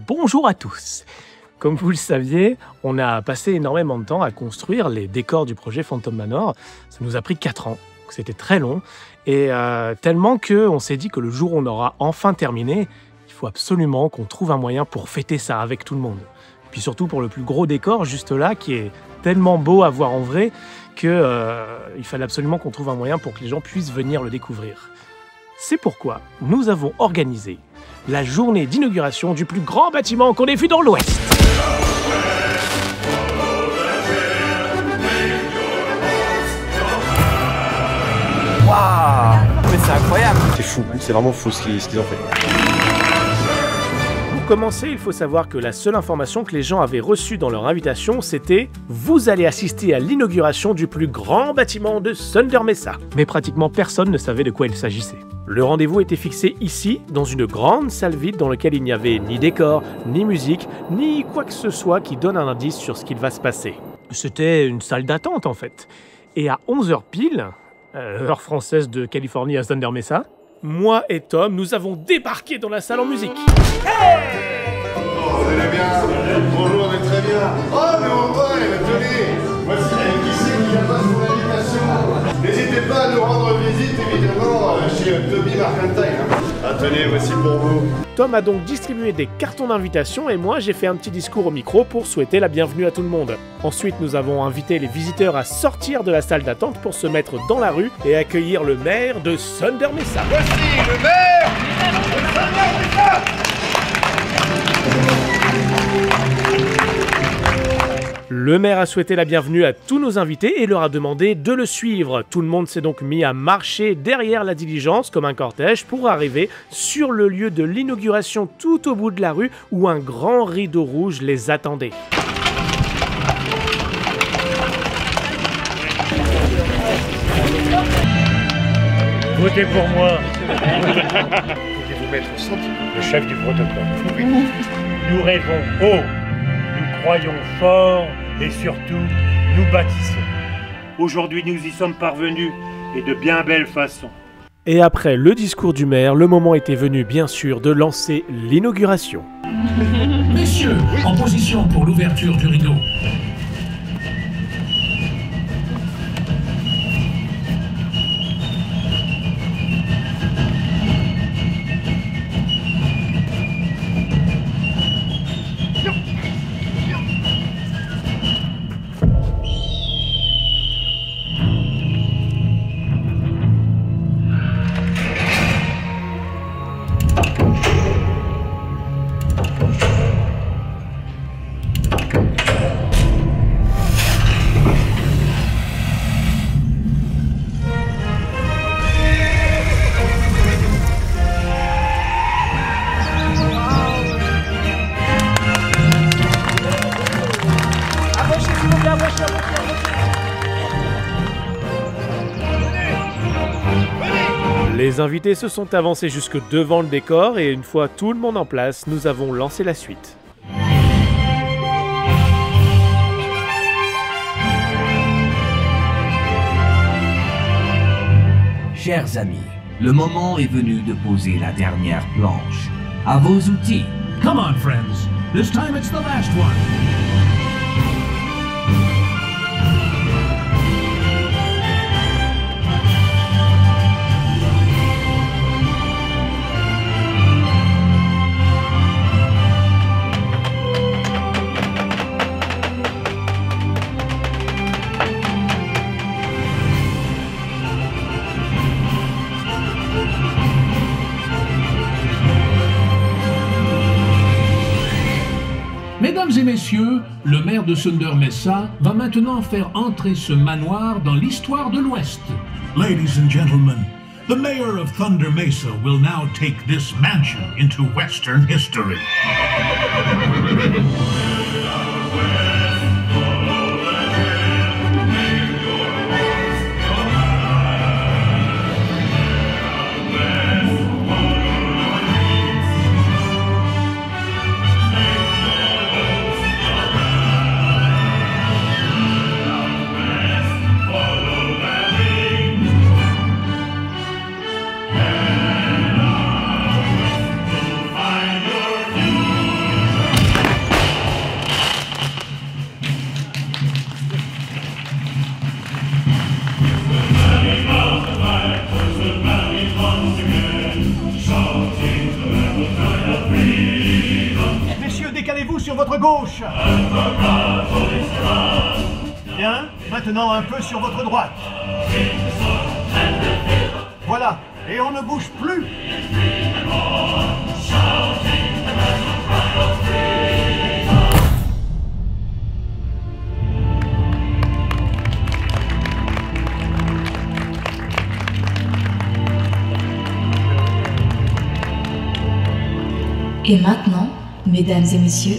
Bonjour à tous. Comme vous le saviez, on a passé énormément de temps à construire les décors du projet Phantom Manor. Ça nous a pris 4 ans, c'était très long. Et tellement qu'on s'est dit que le jour où on aura enfin terminé, il faut absolument qu'on trouve un moyen pour fêter ça avec tout le monde. Puis surtout pour le plus gros décor, juste là, qui est tellement beau à voir en vrai, qu'il fallait absolument qu'on trouve un moyen pour que les gens puissent venir le découvrir. C'est pourquoi nous avons organisé la journée d'inauguration du plus grand bâtiment qu'on ait vu dans l'Ouest. Waouh! Mais c'est incroyable! C'est fou, c'est vraiment fou ce qu'ils ont fait. Pour commencer, il faut savoir que la seule information que les gens avaient reçue dans leur invitation, c'était « Vous allez assister à l'inauguration du plus grand bâtiment de Thunder Mesa ». Mais pratiquement personne ne savait de quoi il s'agissait. Le rendez-vous était fixé ici, dans une grande salle vide dans laquelle il n'y avait ni décor, ni musique, ni quoi que ce soit qui donne un indice sur ce qu'il va se passer. C'était une salle d'attente en fait. Et à 11h pile, heure française de Californie à Thunder Mesa, moi et Tom, nous avons débarqué dans la salle en musique. Hey! Vous allez bien? Bonjour, on est très bien. Oh, mais on va, tenez! Voici qui c'est qui a pas son invitation. N'hésitez pas à nous rendre visite, évidemment, chez Toby Mercantile. Tenez, voici pour vous. Tom a donc distribué des cartons d'invitation et moi j'ai fait un petit discours au micro pour souhaiter la bienvenue à tout le monde. Ensuite nous avons invité les visiteurs à sortir de la salle d'attente pour se mettre dans la rue et accueillir le maire de Thunder Mesa. Voici le maire de Thunder Mesa. Le maire a souhaité la bienvenue à tous nos invités et leur a demandé de le suivre. Tout le monde s'est donc mis à marcher derrière la diligence comme un cortège pour arriver sur le lieu de l'inauguration tout au bout de la rue où un grand rideau rouge les attendait. Votez pour moi. Pouvez-vous mettre au centre le chef du protocole? Oui. Nous rêvons haut, nous croyons fort et surtout, nous bâtissons. Aujourd'hui, nous y sommes parvenus et de bien belle façon. Et après le discours du maire, le moment était venu bien sûr de lancer l'inauguration. Messieurs, en position pour l'ouverture du rideau. Les invités se sont avancés jusque devant le décor et une fois tout le monde en place, nous avons lancé la suite. Chers amis, le moment est venu de poser la dernière planche. À vos outils. Come on, friends. This time it's the last one. Mesdames et messieurs, le maire de Thunder Mesa va maintenant faire entrer ce manoir dans l'histoire de l'Ouest. Ladies and gentlemen, the mayor of Thunder Mesa will now take this mansion into Western history. sur votre gauche. Bien, maintenant un peu sur votre droite. Voilà, et on ne bouge plus. Et maintenant, mesdames et messieurs,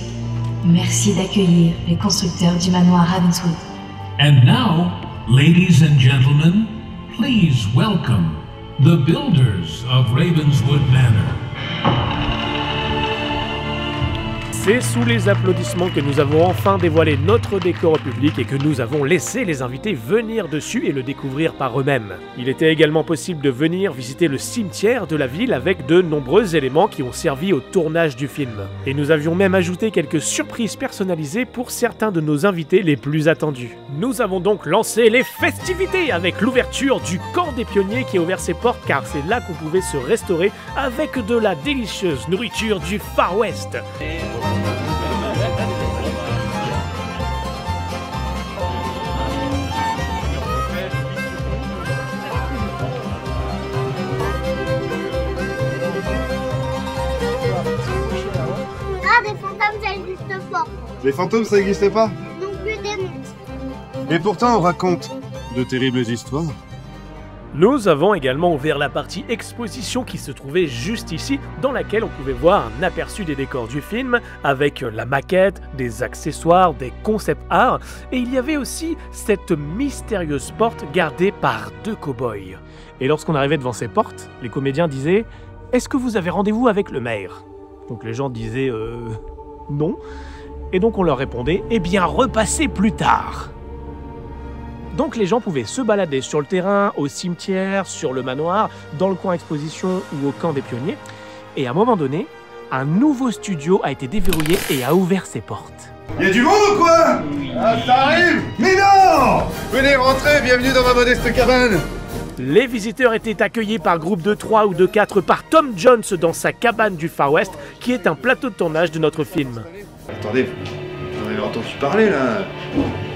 merci d'accueillir les constructeurs du manoir Ravenswood. And now, ladies and gentlemen, please welcome the builders of Ravenswood Manor. C'est sous les applaudissements que nous avons enfin dévoilé notre décor au public et que nous avons laissé les invités venir dessus et le découvrir par eux-mêmes. Il était également possible de venir visiter le cimetière de la ville avec de nombreux éléments qui ont servi au tournage du film. Et nous avions même ajouté quelques surprises personnalisées pour certains de nos invités les plus attendus. Nous avons donc lancé les festivités avec l'ouverture du camp des pionniers qui a ouvert ses portes car c'est là qu'on pouvait se restaurer avec de la délicieuse nourriture du Far West. Ah, des fantômes, ça n'existe pas. Les fantômes, ça n'existe pas? Non plus des monstres. Et pourtant, on raconte de terribles histoires. Nous avons également ouvert la partie exposition qui se trouvait juste ici, dans laquelle on pouvait voir un aperçu des décors du film, avec la maquette, des accessoires, des concept art, et il y avait aussi cette mystérieuse porte gardée par deux cow-boys. Et lorsqu'on arrivait devant ces portes, les comédiens disaient « Est-ce que vous avez rendez-vous avec le maire ?» Donc les gens disaient « Non ». Et donc on leur répondait « Eh bien, repassez plus tard ». Donc les gens pouvaient se balader sur le terrain, au cimetière, sur le manoir, dans le coin exposition ou au camp des pionniers. Et à un moment donné, un nouveau studio a été déverrouillé et a ouvert ses portes. Y'a du monde ou quoi? Ah, ça arrive? Mais non! Venez rentrer, bienvenue dans ma modeste cabane. Les visiteurs étaient accueillis par groupe de 3 ou de 4 par Tom Jones dans sa cabane du Far West, qui est un plateau de tournage de notre film. Attendez, vous en avez entendu parler là?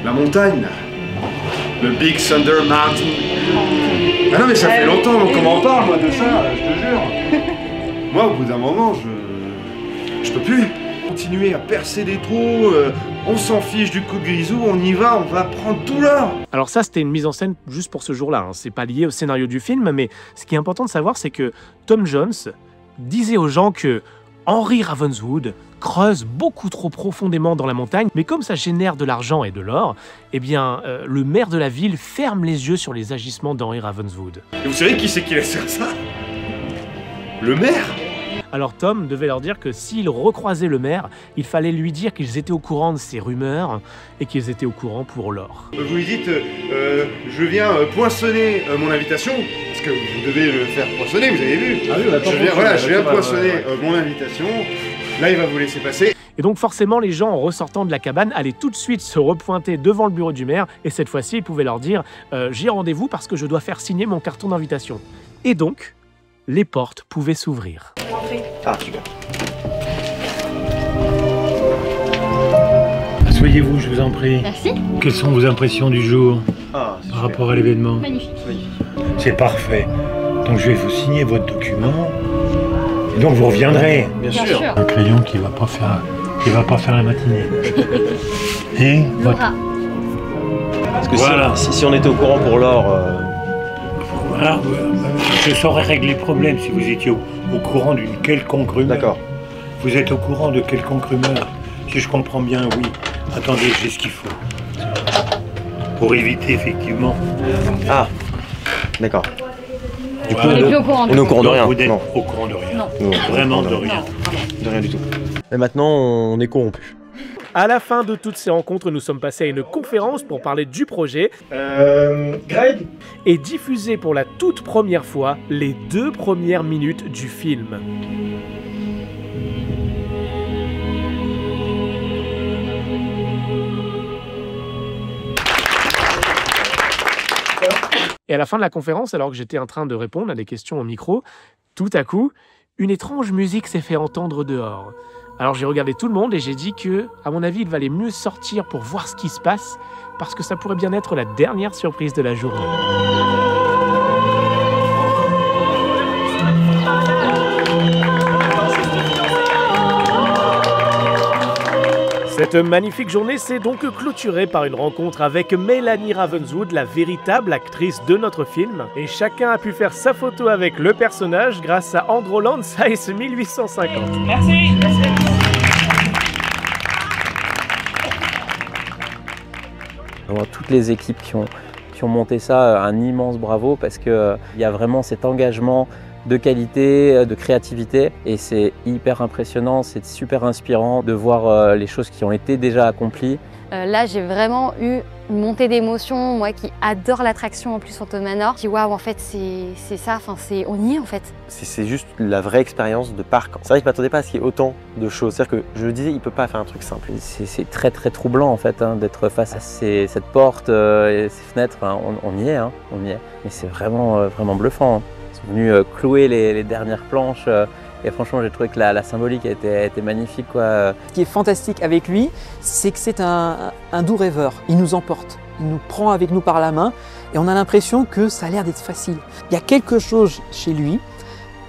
La montagne là. Le Big Thunder Mountain. Ah non mais ça fait longtemps qu'on m'en parle moi de ça, je te jure. Moi au bout d'un moment, je peux plus continuer à percer des trous, on s'en fiche du coup de grisou, on y va, on va prendre tout l'or. Alors ça c'était une mise en scène juste pour ce jour-là, hein. C'est pas lié au scénario du film, mais ce qui est important de savoir c'est que Tom Jones disait aux gens que Henry Ravenswood creuse beaucoup trop profondément dans la montagne, mais comme ça génère de l'argent et de l'or, eh bien, le maire de la ville ferme les yeux sur les agissements d'Henry Ravenswood. Et vous savez qui c'est qui laisse faire ça? Le maire. Alors Tom devait leur dire que s'ils recroisaient le maire, il fallait lui dire qu'ils étaient au courant de ces rumeurs et qu'ils étaient au courant pour l'or. Vous lui dites, je viens poinçonner mon invitation, parce que vous devez le faire poinçonner, vous avez vu. Ah oui, je viens poinçonner mon invitation. Là, il va vous laisser passer. Et donc forcément, les gens, en ressortant de la cabane, allaient tout de suite se repointer devant le bureau du maire. Et cette fois-ci, ils pouvaient leur dire « J'ai rendez-vous parce que je dois faire signer mon carton d'invitation. » Et donc, les portes pouvaient s'ouvrir. Ah, super. Asseyez-vous, je vous en prie. Merci. Quelles sont vos impressions du jour Ah, c'est par super. rapport à l'événement? Magnifique. C'est parfait. Donc je vais vous signer votre document. Et donc vous reviendrez. Bien Bien sûr. sûr. Un crayon qui va pas faire la matinée. Et votre... Laura. Parce que Voilà. si on était au courant pour l'or, Voilà, je saurais régler le problème si vous étiez au courant d'une quelconque rumeur. d'accord. Vous êtes au courant de quelconque rumeur? Si je comprends bien, oui. Attendez, j'ai ce qu'il faut. Pour éviter, effectivement. Ah, d'accord. Du coup, Voilà. On est plus au courant. on est au courant de Donc, rien. vous n'êtes Non, au courant de rien. Non. non, Vraiment de rien. de rien du tout. Et maintenant, on est corrompu. À la fin de toutes ces rencontres, nous sommes passés à une conférence pour parler du projet Greg? et diffuser pour la toute première fois les 2 premières minutes du film. Et à la fin de la conférence, alors que j'étais en train de répondre à des questions au micro, tout à coup, une étrange musique s'est fait entendre dehors. Alors j'ai regardé tout le monde et j'ai dit que, à mon avis, il valait mieux sortir pour voir ce qui se passe, parce que ça pourrait bien être la dernière surprise de la journée. Cette magnifique journée s'est donc clôturée par une rencontre avec Mélanie Ravenswood, la véritable actrice de notre film. Et chacun a pu faire sa photo avec le personnage grâce à Androland Size 1850. Merci. Vraiment, toutes les équipes qui ont monté ça, un immense bravo parce qu'il y a vraiment cet engagement de qualité, de créativité et c'est hyper impressionnant, c'est super inspirant de voir les choses qui ont été déjà accomplies. Là j'ai vraiment eu une montée d'émotions, moi qui adore l'attraction en plus Phantom Manor. Je dis waouh en fait c'est ça, enfin, on y est en fait. C'est juste la vraie expérience de parc. C'est vrai que je ne m'attendais pas à ce qu'il y ait autant de choses, c'est-à-dire que je le disais, il ne peut pas faire un truc simple. C'est très très troublant en fait d'être face à cette porte et ces fenêtres, enfin, on y est, on y est. Mais c'est vraiment, vraiment bluffant. Ils sont venus clouer les dernières planches. Et franchement, j'ai trouvé que la symbolique a été magnifique, quoi. Ce qui est fantastique avec lui, c'est que c'est un doux rêveur. Il nous emporte, il nous prend avec nous par la main et on a l'impression que ça a l'air d'être facile. Il y a quelque chose chez lui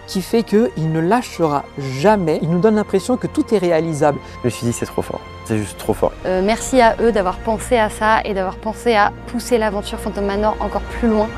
qui fait qu'il ne lâchera jamais. Il nous donne l'impression que tout est réalisable. Je me suis dit, c'est trop fort. C'est juste trop fort. Merci à eux d'avoir pensé à ça et d'avoir pensé à pousser l'aventure Phantom Manor encore plus loin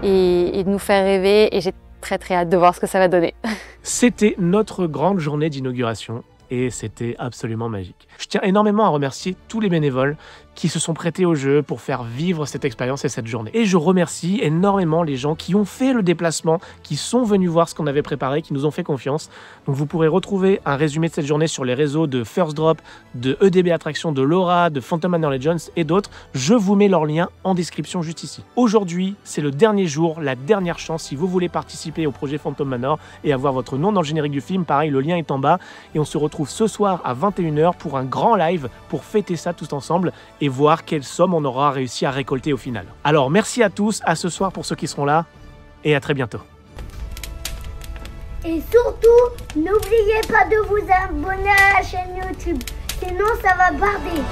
et de nous faire rêver. Et j'ai très hâte de voir ce que ça va donner. C'était notre grande journée d'inauguration et c'était absolument magique. Je tiens énormément à remercier tous les bénévoles qui se sont prêtés au jeu pour faire vivre cette expérience et cette journée. Et je remercie énormément les gens qui ont fait le déplacement, qui sont venus voir ce qu'on avait préparé, qui nous ont fait confiance. Donc vous pourrez retrouver un résumé de cette journée sur les réseaux de First Drop, de EDB Attraction, de Laura, de Phantom Manor Legends et d'autres. Je vous mets leurs liens en description juste ici. Aujourd'hui, c'est le dernier jour, la dernière chance si vous voulez participer au projet Phantom Manor et avoir votre nom dans le générique du film. Pareil, le lien est en bas. Et on se retrouve ce soir à 21 h pour un grand live pour fêter ça tous ensemble et voir quelle somme on aura réussi à récolter au final. Alors merci à tous, à ce soir pour ceux qui seront là et à très bientôt. Et surtout, n'oubliez pas de vous abonner à la chaîne YouTube, sinon ça va barder.